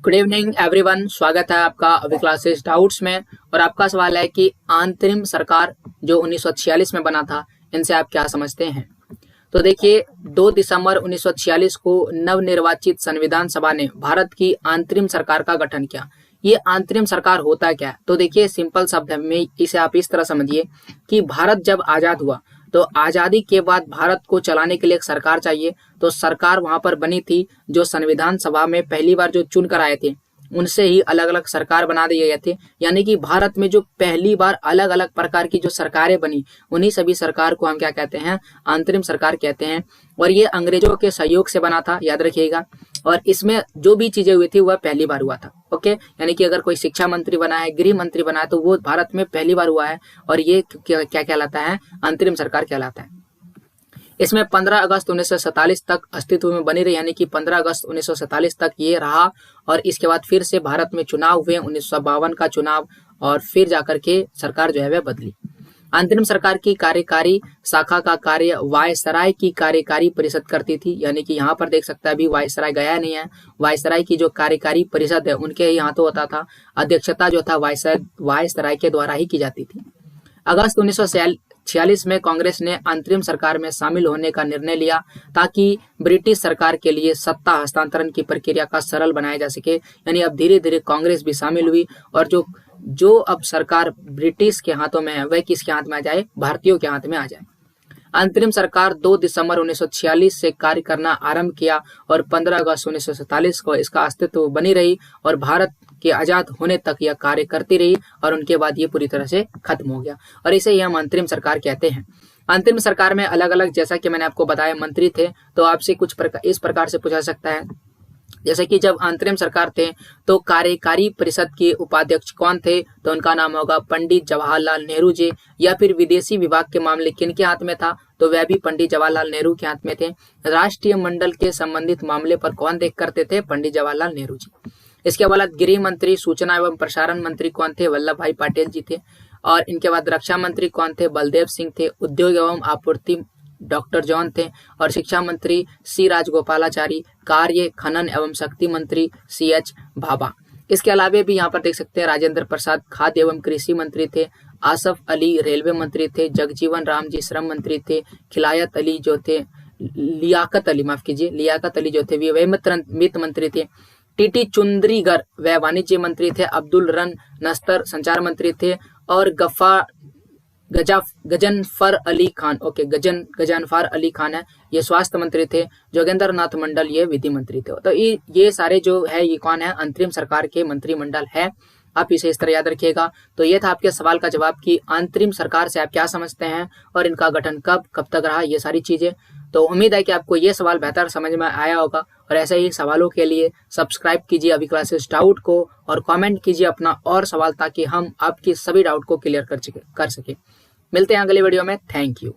Good evening everyone, स्वागत है आपका अभी क्लासेस डाउट्स में। और आपका सवाल है कि अंतरिम सरकार जो 1946 में बना था, इनसे आप क्या समझते हैं। तो देखिए, 2 दिसंबर 1946 को नवनिर्वाचित संविधान सभा ने भारत की अंतरिम सरकार का गठन किया। ये अंतरिम सरकार होता क्या है, तो देखिए सिंपल शब्द में इसे आप इस तरह समझिए कि भारत जब आजाद हुआ तो आजादी के बाद भारत को चलाने के लिए एक सरकार चाहिए। तो सरकार वहां पर बनी थी जो संविधान सभा में पहली बार जो चुन कर आए थे उनसे ही अलग अलग सरकार बना दिए गए थे। यानी कि भारत में जो पहली बार अलग अलग प्रकार की जो सरकारें बनी, उन्हीं सभी सरकार को हम क्या कहते हैं, अंतरिम सरकार कहते हैं। और ये अंग्रेजों के सहयोग से बना था, याद रखिएगा। और इसमें जो भी चीजें हुई थी वह पहली बार हुआ था। ओके, यानी कि अगर कोई शिक्षा मंत्री बना है, गृह मंत्री बना है, तो वो भारत में पहली बार हुआ है। और ये क्या कहलाता है, अंतरिम सरकार कहलाता है। इसमें 15 अगस्त 1947 तक अस्तित्व में बनी रही, यानी कि 15 अगस्त 1947 तक ये रहा। और इसके बाद फिर से भारत में चुनाव हुए, 1952 का चुनाव, और फिर जाकर के सरकार जो है वह बदली। अंतरिम सरकार की कार्यकारी शाखा का कार्य वायसराय की कार्यकारी परिषद करती थी। यानी कि यहाँ पर देख सकता है, अभी वायसराय गया नहीं है। वायसराय की जो कार्यकारी परिषद है उनके ही हाथों होता था। अध्यक्षता जो था वायसराय के द्वारा ही की जाती थी। अगस्त 1946 में कांग्रेस ने अंतरिम सरकार में शामिल होने का निर्णय लिया ताकि ब्रिटिश सरकार के लिए सत्ता हस्तांतरण की प्रक्रिया का सरल बनाया जा सके। यानी अब धीरे धीरे कांग्रेस भी शामिल हुई और जो अब सरकार ब्रिटिश के हाथों में है वह किसके हाथ में आ जाए, भारतीयों के हाथ में आ जाए। अंतरिम सरकार 2 दिसंबर 1946 से कार्य करना आरंभ किया और 15 अगस्त 1947 को इसका अस्तित्व बनी रही और भारत के आजाद होने तक यह कार्य करती रही। और उनके बाद ये पूरी तरह से खत्म हो गया और इसे ही हम अंतरिम सरकार कहते हैं। अंतरिम सरकार में अलग अलग, जैसा कि मैंने आपको बताया, मंत्री थे। तो आपसे कुछ इस प्रकार से पूछा सकता है, जैसे कि जब अंतरिम सरकार थे तो कार्यकारी परिषद के उपाध्यक्ष कौन थे, तो उनका नाम होगा पंडित जवाहरलाल नेहरू जी। या फिर विदेशी विभाग के मामले किनके हाथ में था, तो वह भी पंडित जवाहरलाल नेहरू के हाथ में थे। राष्ट्रीय मंडल के संबंधित मामले पर कौन देख करते थे, पंडित जवाहरलाल नेहरू जी। इसके बाद गृह मंत्री, सूचना एवं प्रसारण मंत्री कौन थे, वल्लभ भाई पटेल जी थे। और इनके बाद रक्षा मंत्री कौन थे, बलदेव सिंह थे। उद्योग एवं आपूर्ति डॉक्टर जॉन थे। और शिक्षा मंत्री सी राजगोपालाचारी। कार्य, खनन एवं शक्ति मंत्री CH भाभा। इसके अलावा भी यहाँ पर देख सकते हैं राजेंद्र प्रसाद खाद्य एवं कृषि मंत्री थे। आसफ अली रेलवे मंत्री थे। जगजीवन राम जी श्रम मंत्री थे। खिलायत अली जो थे, लियाकत अली जो थे वे वित्त मंत्री थे। टीटी चुंद्रीगर वह वाणिज्य मंत्री थे। अब्दुल रन नस्तर संचार मंत्री थे। और गजनफर अली खान, गजनफर अली खान है, ये स्वास्थ्य मंत्री थे। जोगेंद्र नाथ मंडल ये विधि मंत्री थे। तो ये सारे जो है ये कौन है, अंतरिम सरकार के मंत्रिमंडल है। आप इसे इस तरह याद रखिएगा। तो ये था आपके सवाल का जवाब कि अंतरिम सरकार से आप क्या समझते हैं और इनका गठन कब तक रहा, ये सारी चीजें। तो उम्मीद है कि आपको ये सवाल बेहतर समझ में आया होगा। और ऐसे ही सवालों के लिए सब्सक्राइब कीजिए अभी क्लासेस डाउट को और कमेंट कीजिए अपना और सवाल, ताकि हम आपकी सभी डाउट को क्लियर कर सके। मिलते हैं अगले वीडियो में। Thank you.